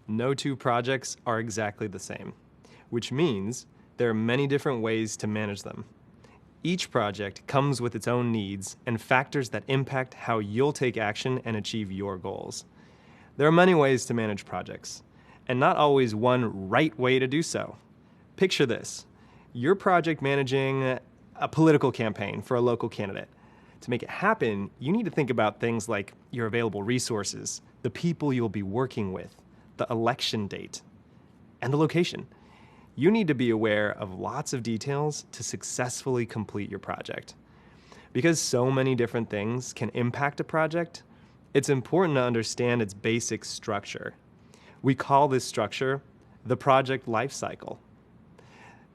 No two projects are exactly the same, which means there are many different ways to manage them. Each project comes with its own needs and factors that impact how you'll take action and achieve your goals. There are many ways to manage projects, and not always one right way to do so. Picture this. You're project managing a political campaign for a local candidate. To make it happen, you need to think about things like your available resources, the people you'll be working with, the election date, and the location. You need to be aware of lots of details to successfully complete your project. Because so many different things can impact a project, it's important to understand its basic structure. We call this structure the project life cycle.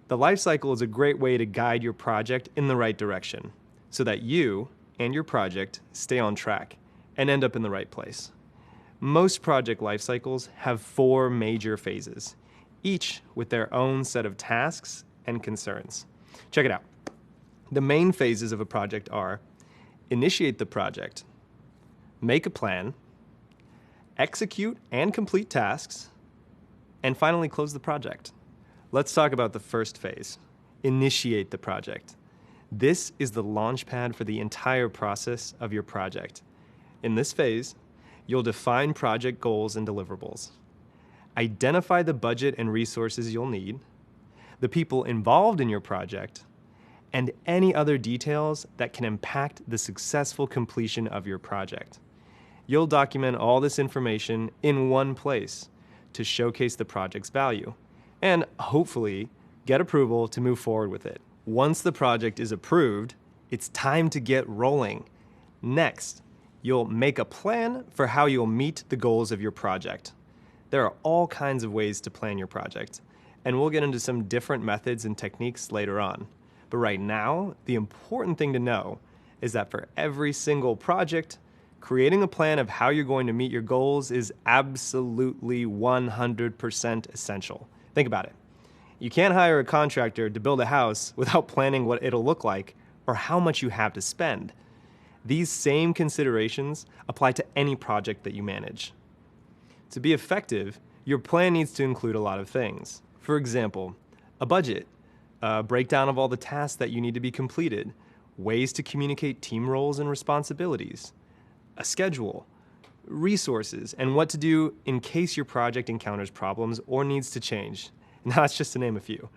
The life cycle is a great way to guide your project in the right direction so that you and your project stay on track and end up in the right place. Most project life cycles have 4 major phases, each with their own set of tasks and concerns. Check it out. The main phases of a project are initiate the project, make a plan, execute and complete tasks, and finally close the project. Let's talk about the first phase, initiate the project. This is the launchpad for the entire process of your project. In this phase, you'll define project goals and deliverables, identify the budget and resources you'll need, the people involved in your project, and any other details that can impact the successful completion of your project. You'll document all this information in one place to showcase the project's value and hopefully get approval to move forward with it. Once the project is approved, it's time to get rolling. Next, you'll make a plan for how you'll meet the goals of your project. There are all kinds of ways to plan your project, and we'll get into some different methods and techniques later on. But right now, the important thing to know is that for every single project, creating a plan of how you're going to meet your goals is absolutely 100% essential. Think about it. You can't hire a contractor to build a house without planning what it'll look like or how much you have to spend. These same considerations apply to any project that you manage. To be effective, your plan needs to include a lot of things. For example, a budget, a breakdown of all the tasks that you need to be completed, ways to communicate team roles and responsibilities, a schedule, resources, and what to do in case your project encounters problems or needs to change. And that's just to name a few.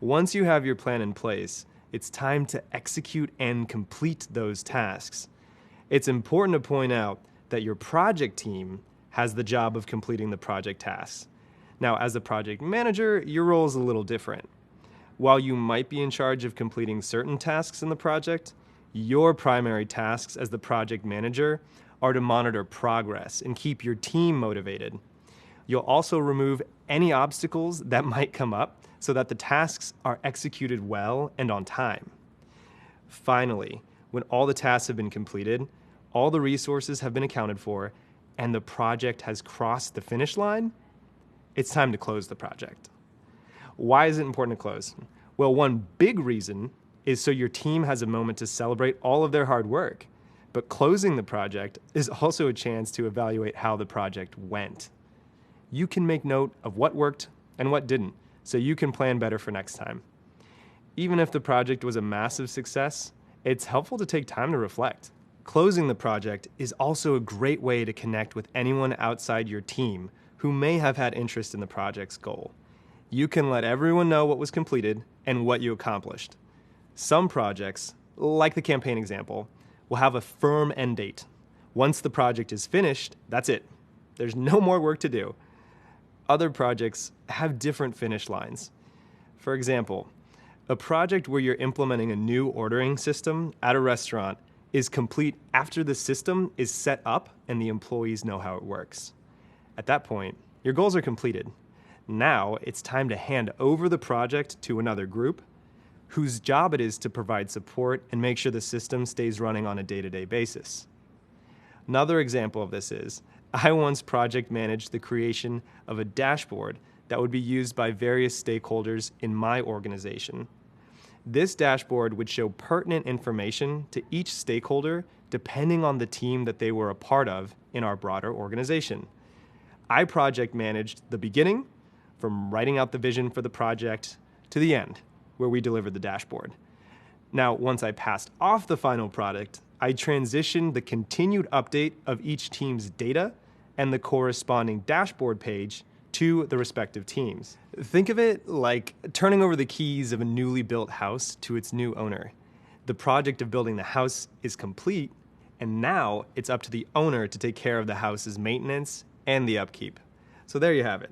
Once you have your plan in place, it's time to execute and complete those tasks. It's important to point out that your project team has the job of completing the project tasks. Now, as a project manager, your role is a little different. While you might be in charge of completing certain tasks in the project, your primary tasks as the project manager are to monitor progress and keep your team motivated. You'll also remove any obstacles that might come up so that the tasks are executed well and on time. Finally, when all the tasks have been completed, all the resources have been accounted for, and the project has crossed the finish line, it's time to close the project. Why is it important to close? Well, one big reason is so your team has a moment to celebrate all of their hard work. But closing the project is also a chance to evaluate how the project went. You can make note of what worked and what didn't, so you can plan better for next time. Even if the project was a massive success, it's helpful to take time to reflect. Closing the project is also a great way to connect with anyone outside your team who may have had interest in the project's goal. You can let everyone know what was completed and what you accomplished. Some projects, like the campaign example, will have a firm end date. Once the project is finished, that's it. There's no more work to do. Other projects have different finish lines. For example, a project where you're implementing a new ordering system at a restaurant is complete after the system is set up and the employees know how it works. At that point, your goals are completed. Now it's time to hand over the project to another group whose job it is to provide support and make sure the system stays running on a day-to-day basis. Another example of this is, I once project managed the creation of a dashboard that would be used by various stakeholders in my organization. This dashboard would show pertinent information to each stakeholder depending on the team that they were a part of in our broader organization. I project managed the beginning, from writing out the vision for the project, to the end, where we delivered the dashboard. Now, once I passed off the final product, I transitioned the continued update of each team's data and the corresponding dashboard page to the respective teams. Think of it like turning over the keys of a newly built house to its new owner. The project of building the house is complete, and now it's up to the owner to take care of the house's maintenance and the upkeep. So there you have it.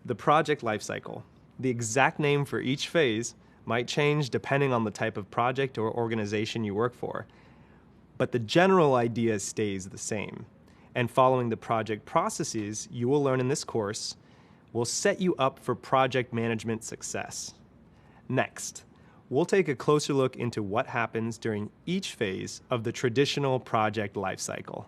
The project lifecycle. The exact name for each phase might change depending on the type of project or organization you work for, but the general idea stays the same. And following the project processes you will learn in this course will set you up for project management success. Next, we'll take a closer look into what happens during each phase of the traditional project lifecycle.